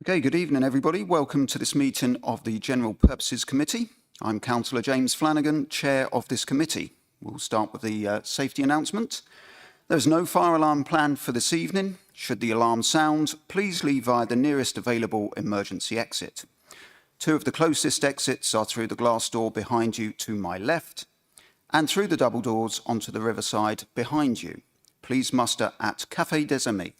Okay, good evening everybody. Welcome to this meeting of the General Purposes Committee. I'm Councillor James Flanagan, Chair of this committee. We'll start with the safety announcement. There's no fire alarm planned for this evening. Should the alarm sound, please leave via the nearest available emergency exit. Two of the closest exits are through the glass door behind you to my left and through the double doors onto the riverside behind you. Please muster at Café des Amis.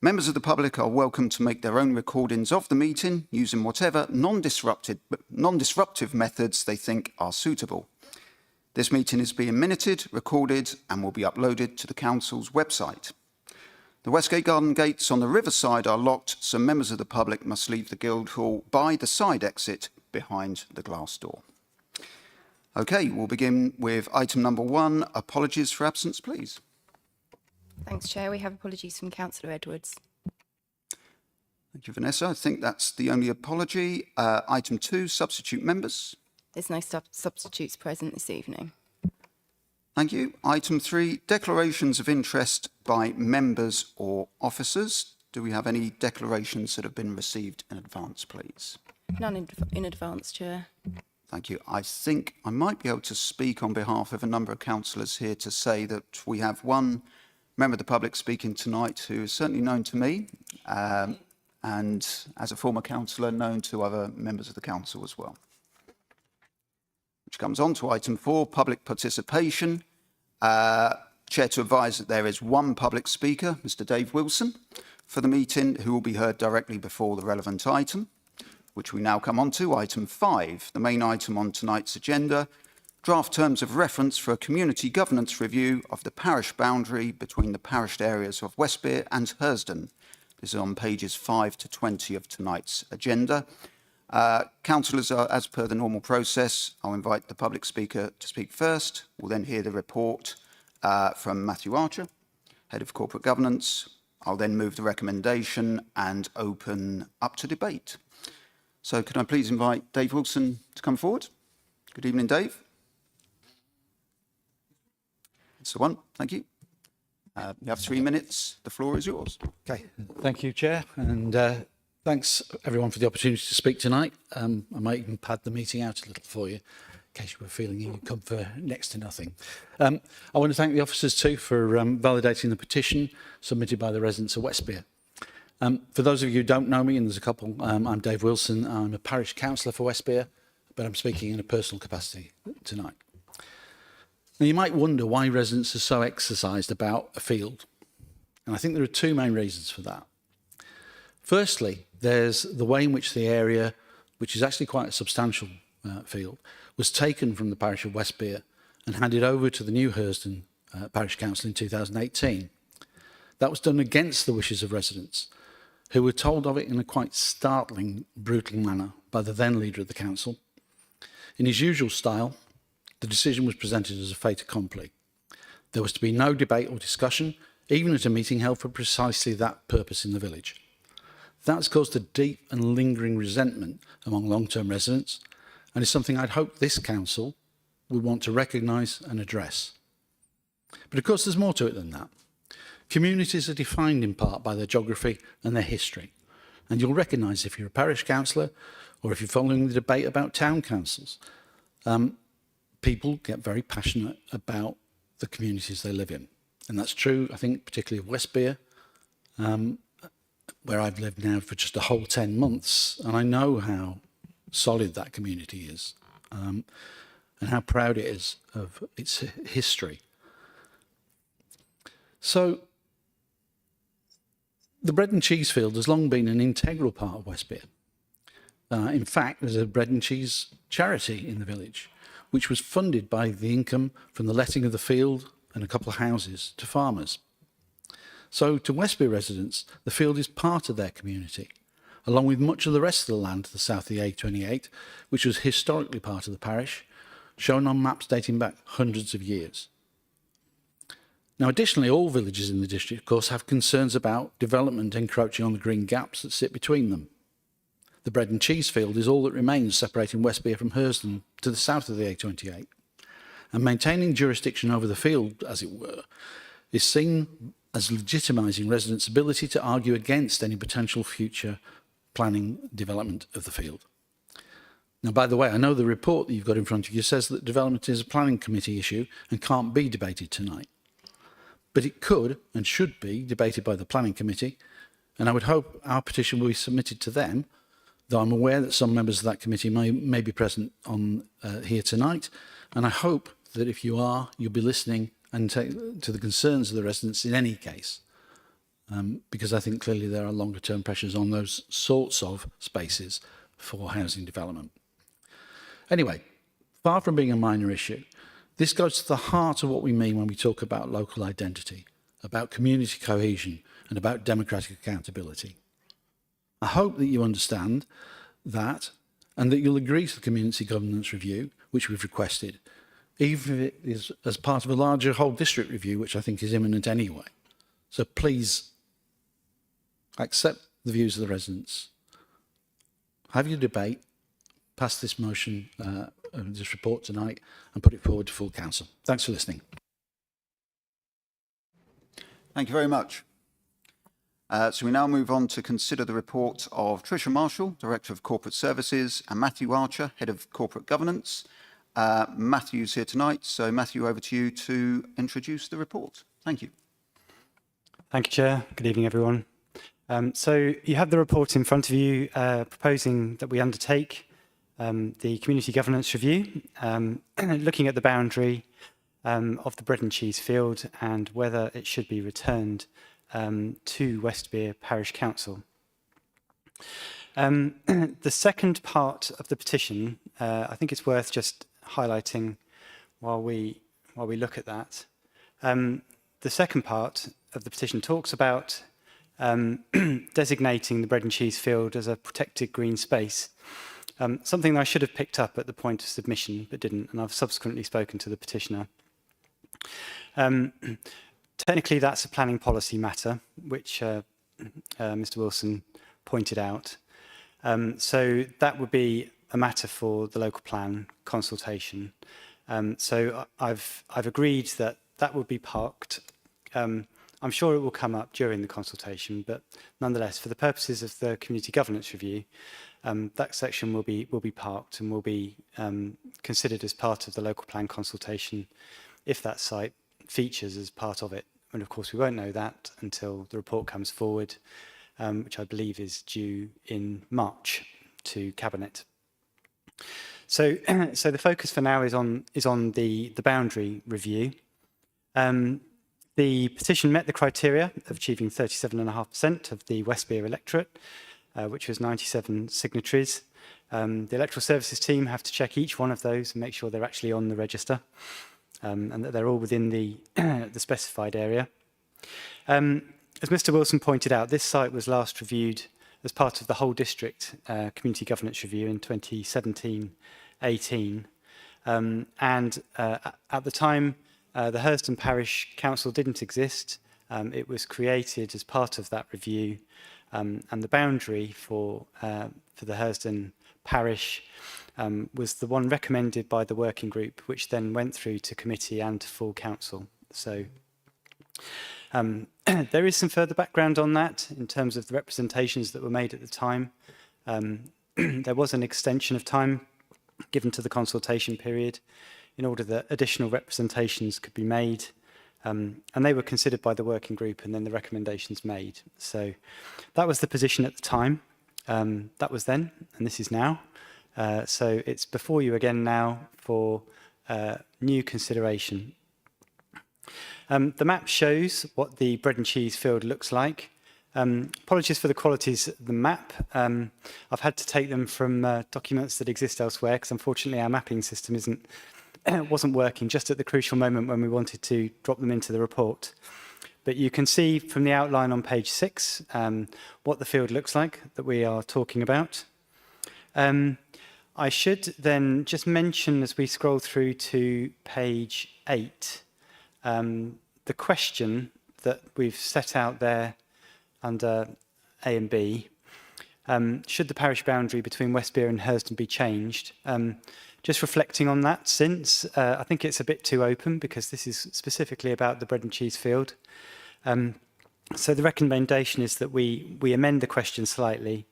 Members of the public are welcome to make their own recordings of the meeting using whatever non-disruptive methods they think are suitable. This meeting is being minuted, recorded and will be uploaded to the Council's website. The Westgate Garden gates on the riverside are locked, so members of the public must leave the Guildhall by the side exit behind the glass door. Okay, we'll begin with item number 1, apologies for absence, please. Thanks, Chair. We have apologies from Councillor Edwards. Thank you, Vanessa. I think that's the only apology. Item 2, substitute members. There's no substitutes present this evening. Thank you. Item 3, declarations of interest by members or officers. Do we have any declarations that have been received in advance, please? None in advance, Chair. Thank you. I think I might be able to speak on behalf of a number of councillors here to say that we have one member of the public speaking tonight who is certainly known to me and as a former councillor known to other members of the council as well. Which comes on to item 4, public participation. Chair to advise that there is one public speaker, Mr. Dave Wilson, for the meeting who will be heard directly before the relevant item, which we now come on to item 5, the main item on tonight's agenda. Draft terms of reference for a community governance review of the parish boundary between the parished areas of Westbere and Hersden. This is on pages 5 to 20 of tonight's agenda. Councillors, as per the normal process, I'll invite the public speaker to speak first. We'll then hear the report from Matthew Archer, Head of Corporate Governance. I'll then move the recommendation and open up to debate. So could I please invite Dave Wilson to come forward? Good evening, Dave. That's the one. Thank you. You have 3 minutes. The floor is yours. Okay. Thank you, Chair. And thanks, everyone, for the opportunity to speak tonight. I might even pad the meeting out a little for you, in case you were feeling you come for next to nothing. I want to thank the officers, too, for validating the petition submitted by the residents of Westbere. For those of you who don't know me, and there's a couple, I'm Dave Wilson. I'm a parish councillor for Westbere, but I'm speaking in a personal capacity tonight. Now, you might wonder why residents are so exercised about a field. And I think there are 2 main reasons for that. Firstly, there's the way in which the area, which is actually quite a substantial field, was taken from the parish of Westbere and handed over to the new Hersden Parish Council in 2018. That was done against the wishes of residents, who were told of it in a quite startling, brutal manner by the then leader of the council. In his usual style, the decision was presented as a fait accompli. There was to be no debate or discussion, even at a meeting held for precisely that purpose in the village. That's caused a deep and lingering resentment among long-term residents, and is something I'd hope this council would want to recognise and address. But of course, there's more to it than that. Communities are defined in part by their geography and their history, and you'll recognise if you're a parish councillor or if you're following the debate about town councils, people get very passionate about the communities they live in. And that's true, I think, particularly of Westbere, where I've lived now for just a whole 10 months, and I know how solid that community is, and how proud it is of its history. So, the bread and cheese field has long been an integral part of Westbere. In fact, there's a bread and cheese charity in the village, which was funded by the income from the letting of the field and a couple of houses to farmers. So to Westbere residents, the field is part of their community, along with much of the rest of the land to the south of the A28, which was historically part of the parish, shown on maps dating back hundreds of years. Now, additionally, all villages in the district, of course, have concerns about development encroaching on the green gaps that sit between them. The bread and cheese field is all that remains separating Westbere from Hersden to the south of the A28. And maintaining jurisdiction over the field, as it were, is seen as legitimising residents' ability to argue against any potential future planning development of the field. Now, by the way, I know the report that you've got in front of you says that development is a planning committee issue and can't be debated tonight. But it could and should be debated by the planning committee, and I would hope our petition will be submitted to them, though I'm aware that some members of that committee may be present on here tonight, and I hope that if you are, you'll be listening and take to the concerns of the residents in any case, because I think clearly there are longer term pressures on those sorts of spaces for housing development. Anyway, far from being a minor issue, this goes to the heart of what we mean when we talk about local identity, about community cohesion, and about democratic accountability. I hope that you understand that and that you'll agree to the community governance review, which we've requested, even if it is as part of a larger whole district review, which I think is imminent anyway. So please accept the views of the residents, have your debate, pass this motion, this report tonight, and put it forward to full council. Thanks for listening. Thank you very much. So we now move on to consider the report of Tricia Marshall, Director of Corporate Services, and Matthew Archer, Head of Corporate Governance. Matthew's here tonight, so Matthew, over to you to introduce the report. Thank you. Thank you, Chair. Good evening, everyone. So you have the report in front of you proposing that we undertake the Community Governance Review, looking at the boundary of the bread and cheese field and whether it should be returned to Westbere Parish Council. The second part of the petition, I think it's worth just highlighting while we look at that. The second part of the petition talks about designating the bread and cheese field as a protected green space, something that I should have picked up at the point of submission but didn't, and I've subsequently spoken to the petitioner. Technically, that's a planning policy matter, which Mr. Wilson pointed out. So that would be a matter for the local plan consultation. So I've agreed that that would be parked. I'm sure it will come up during the consultation, but nonetheless, for the purposes of the community governance review, that section will be parked and will be considered as part of the local plan consultation if that site features as part of it. And of course, we won't know that until the report comes forward, which I believe is due in March to Cabinet. So, so the focus for now is on the boundary review. The petition met the criteria of achieving 37.5% of the Westbere electorate, which was 97 signatories. The electoral services team have to check each one of those and make sure they're actually on the register, and that they're all within the specified area. As Mr. Wilson pointed out, this site was last reviewed as part of the whole district community governance review in 2017-18. And at the time, the Hurston Parish Council didn't exist. It was created as part of that review, and the boundary for the Hurston Parish was the one recommended by the working group, which then went through to committee and to full council. So there is some further background on that in terms of the representations that were made at the time. There was an extension of time given to the consultation period in order that additional representations could be made, and they were considered by the working group and then the recommendations made. So that was the position at the time. That was then, and this is now. So it's before you again now for new consideration. The map shows what the bread and cheese field looks like. Apologies for the qualities of the map. I've had to take them from documents that exist elsewhere because unfortunately our mapping system wasn't working just at the crucial moment when we wanted to drop them into the report. But you can see from the outline on page 6 what the field looks like that we are talking about. I should then just mention as we scroll through to page 8, the question that we've set out there under A and B, should the parish boundary between Westbere and Hurston be changed? Just reflecting on that since, I think it's a bit too open because this is specifically about the bread and cheese field. So the recommendation is that we amend the question slightly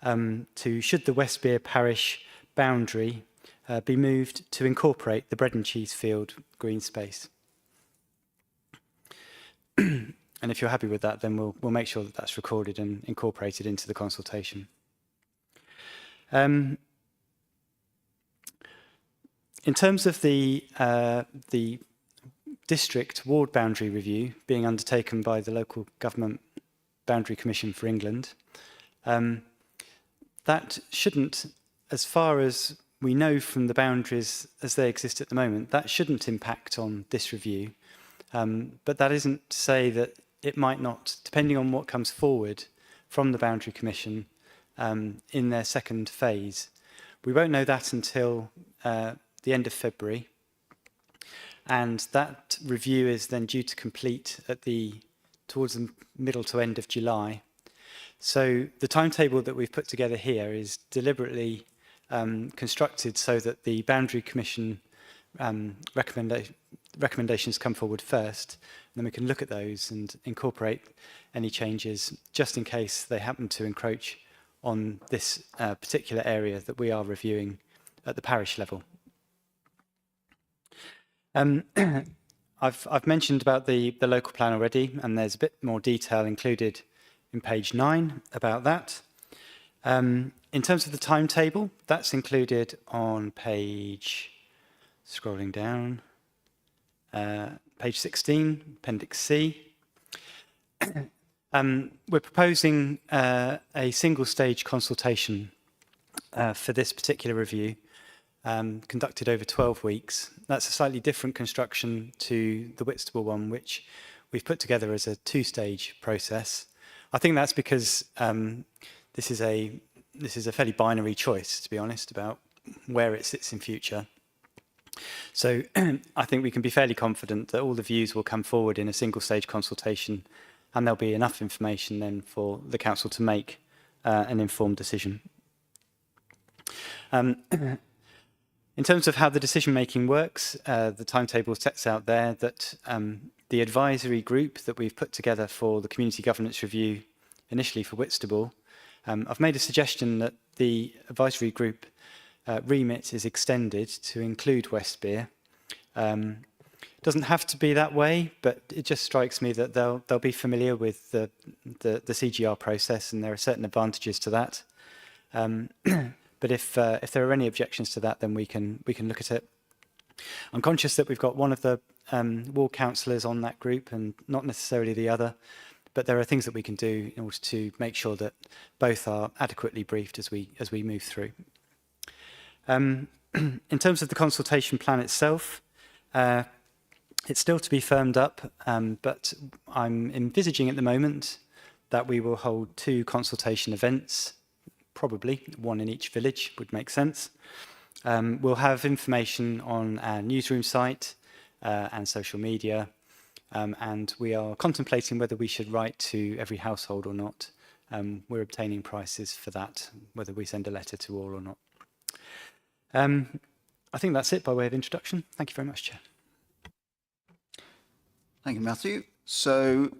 to should the Westbere parish boundary be moved to incorporate the bread and cheese field green space. And if you're happy with that, then we'll make sure that that's recorded and incorporated into the consultation. In terms of the district ward boundary review being undertaken by the Local Government Boundary Commission for England, that shouldn't, as far as we know from the boundaries as they exist at the moment, that shouldn't impact on this review. But that isn't to say that it might not, depending on what comes forward from the Boundary Commission in their second phase. We won't know that until the end of February. And that review is then due to complete towards the middle to end of July. So the timetable that we've put together here is deliberately constructed so that the Boundary Commission recommendations come forward first, and then we can look at those and incorporate any changes just in case they happen to encroach on this particular area that we are reviewing at the parish level. I've mentioned about the local plan already, and there's a bit more detail included in page 9 about that. In terms of the timetable, that's included on page, scrolling down, page 16, Appendix C. We're proposing a single-stage consultation for this particular review, conducted over 12 weeks. That's a slightly different construction to the Whitstable one, which we've put together as a two-stage process. I think that's because this is a fairly binary choice, to be honest, about where it sits in future. So I think we can be fairly confident that all the views will come forward in a single-stage consultation, and there'll be enough information then for the council to make an informed decision. In terms of how the decision-making works, the timetable sets out there that the advisory group that we've put together for the community governance review, initially for Whitstable, I've made a suggestion that the advisory group remit is extended to include Westbere. Doesn't have to be that way, but it just strikes me that they'll be familiar with the CGR process, and there are certain advantages to that. But if there are any objections to that, then we can look at it. I'm conscious that we've got one of the ward councillors on that group and not necessarily the other, but there are things that we can do in order to make sure that both are adequately briefed as we move through. In terms of the consultation plan itself, it's still to be firmed up, but I'm envisaging at the moment that we will hold 2 consultation events, probably one in each village would make sense. We'll have information on our newsroom site and social media, and we are contemplating whether we should write to every household or not. We're obtaining prices for that, whether we send a letter to all or not. I think that's it by way of introduction. Thank you very much, Chair. Thank you, Matthew. So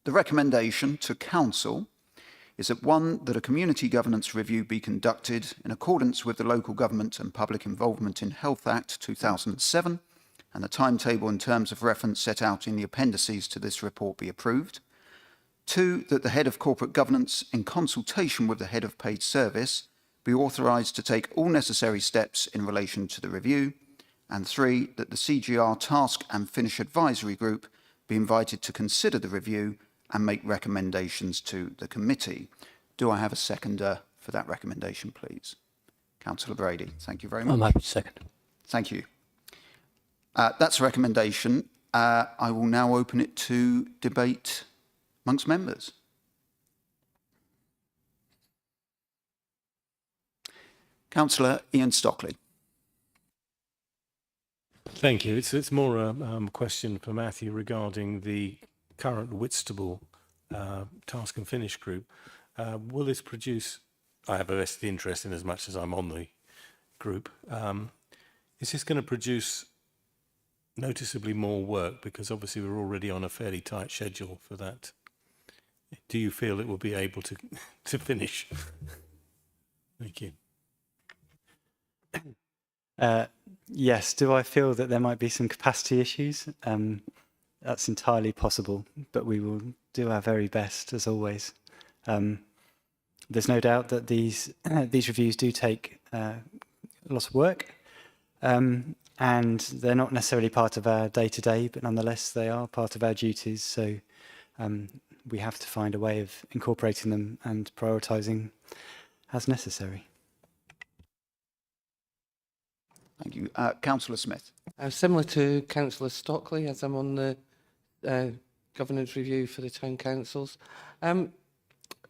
the recommendation to council is that 1, that a community governance review be conducted in accordance with the Local Government and Public Involvement in Health Act 2007, and the timetable in terms of reference set out in the appendices to this report be approved. 2, that the head of corporate governance, in consultation with the head of paid service, be authorised to take all necessary steps in relation to the review. And 3, that the CGR Task and Finish Advisory Group be invited to consider the review and make recommendations to the committee. Do I have a seconder for that recommendation, please? Councillor Brady, thank you very much. I'm happy to second. Thank you. That's a recommendation. I will now open it to debate amongst members. Councillor Ian Stockley. Thank you. It's more a question for Matthew regarding the current Whitstable Task and Finish group. Will this produce, I have a vested interest in as much as I'm on the group, is this going to produce noticeably more work? Because obviously we're already on a fairly tight schedule for that. Do you feel it will be able to finish? Thank you. Yes, do I feel that there might be some capacity issues? That's entirely possible, but we will do our very best as always. There's no doubt that these reviews do take a lot of work, and they're not necessarily part of our day-to-day, but nonetheless they are part of our duties. So we have to find a way of incorporating them and prioritising as necessary. Thank you. Councillor Smith. Similar to Councillor Stockley, as I'm on the governance review for the town councils. I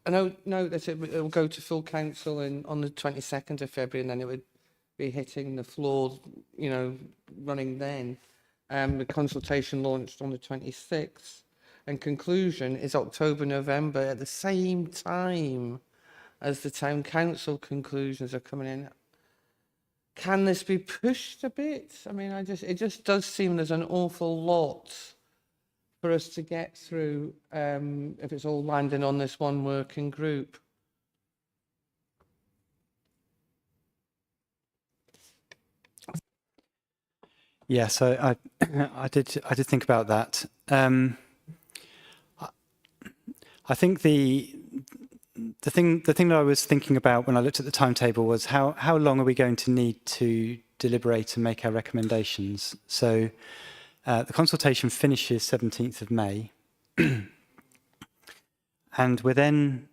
know that it will go to full council on the 22nd of February, and then it would be hitting the floor, running then. The consultation launched on the 26th, and conclusion is October, November, at the same time as the town council conclusions are coming in. Can this be pushed a bit? I mean, it just does seem there's an awful lot for us to get through if it's all landing on this one working group. Yeah, so I did think about that. I think the thing that I was thinking about when I looked at the timetable was how long are we going to need to deliberate and make our recommendations? So the consultation finishes 17th of May, and we're then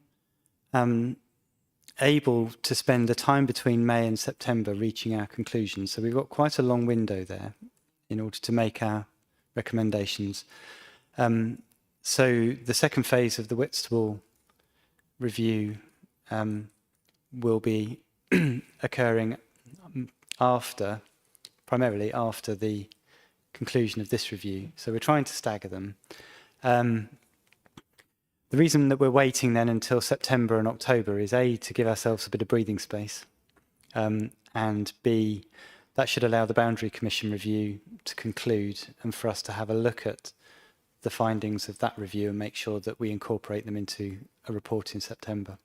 able to spend the time between May and September reaching our conclusions. So we've got quite a long window there in order to make our recommendations. So the second phase of the Whitstable review will be occurring primarily after the conclusion of this review. So we're trying to stagger them. The reason that we're waiting then until September and October is A, to give ourselves a bit of breathing space, and B, that should allow the Boundary Commission review to conclude and for us to have a look at the findings of that review and make sure that we incorporate them into a report in September.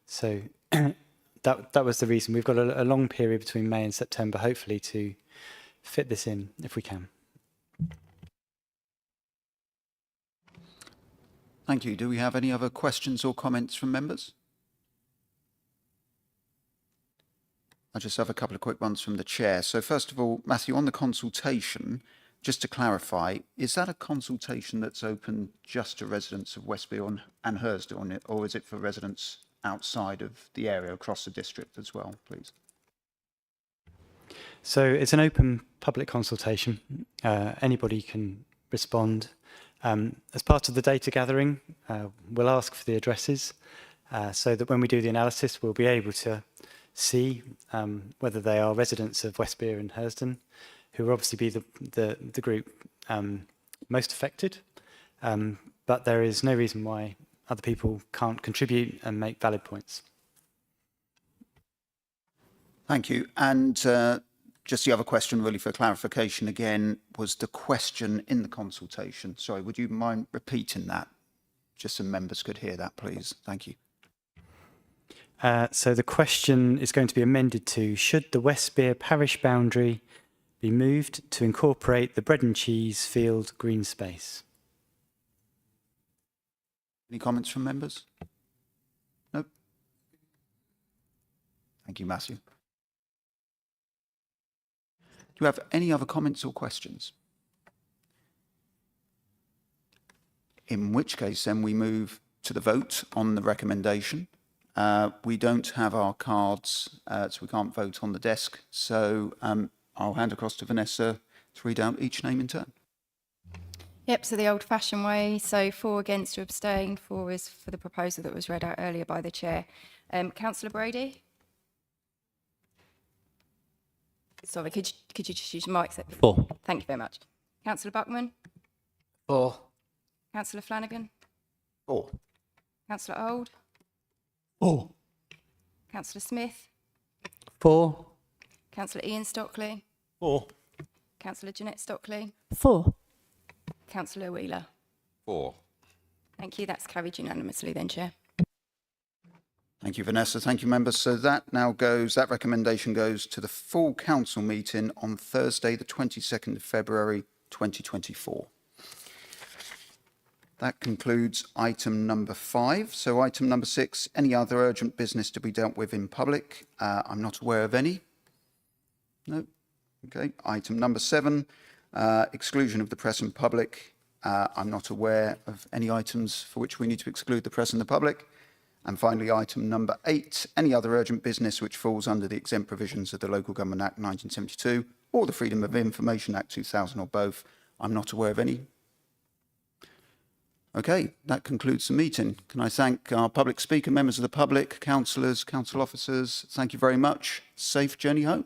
So that was the reason. We've got a long period between May and September, hopefully, to fit this in if we can. Thank you. Do we have any other questions or comments from members? I just have a couple of quick ones from the chair. So first of all, Matthew, on the consultation, just to clarify, is that a consultation that's open just to residents of Westby and Hurston, or is it for residents outside of the area across the district as well, please? So it's an open public consultation. Anybody can respond. As part of the data gathering, we'll ask for the addresses so that when we do the analysis, we'll be able to see whether they are residents of Westby and Hurston, who will obviously be the group most affected. But there is no reason why other people can't contribute and make valid points. Thank you. And just the other question, really, for clarification again, was the question in the consultation. Sorry, would you mind repeating that? Just so members could hear that, please. Thank you. So the question is going to be amended to, should the Westby parish boundary be moved to incorporate the bread and cheese field green space? Any comments from members? Nope. Thank you, Matthew. Do you have any other comments or questions? In which case, then we move to the vote on the recommendation. We don't have our cards, so we can't vote on the desk. So I'll hand across to Vanessa to read out each name in turn. Yep, so the old-fashioned way. So 4 against, to abstain. 4 is for the proposal that was read out earlier by the chair. Councillor Brady? Sorry, could you just use your mic? 4. Thank you very much. Councillor Buckman? 4. Councillor Flanagan? 4. Councillor Old? 4. Councillor Smith? 4. Councillor Ian Stockley? 4. Councillor Jeanette Stockley? 4. Councillor Wheeler? 4. Thank you. That's carried unanimously then, Chair. Thank you, Vanessa. Thank you, members. So that recommendation goes to the full council meeting on Thursday, the 22nd of February, 2024. That concludes item number 5. So item number 6, any other urgent business to be dealt with in public? I'm not aware of any. No. Okay. Item number 7, exclusion of the press and public. I'm not aware of any items for which we need to exclude the press and the public. And finally, item number 8, any other urgent business which falls under the exempt provisions of the Local Government Act 1972 or the Freedom of Information Act 2000 or both. I'm not aware of any. Okay, that concludes the meeting. Can I thank our public speaker, members of the public, councillors, council officers. Thank you very much. Safe journey home.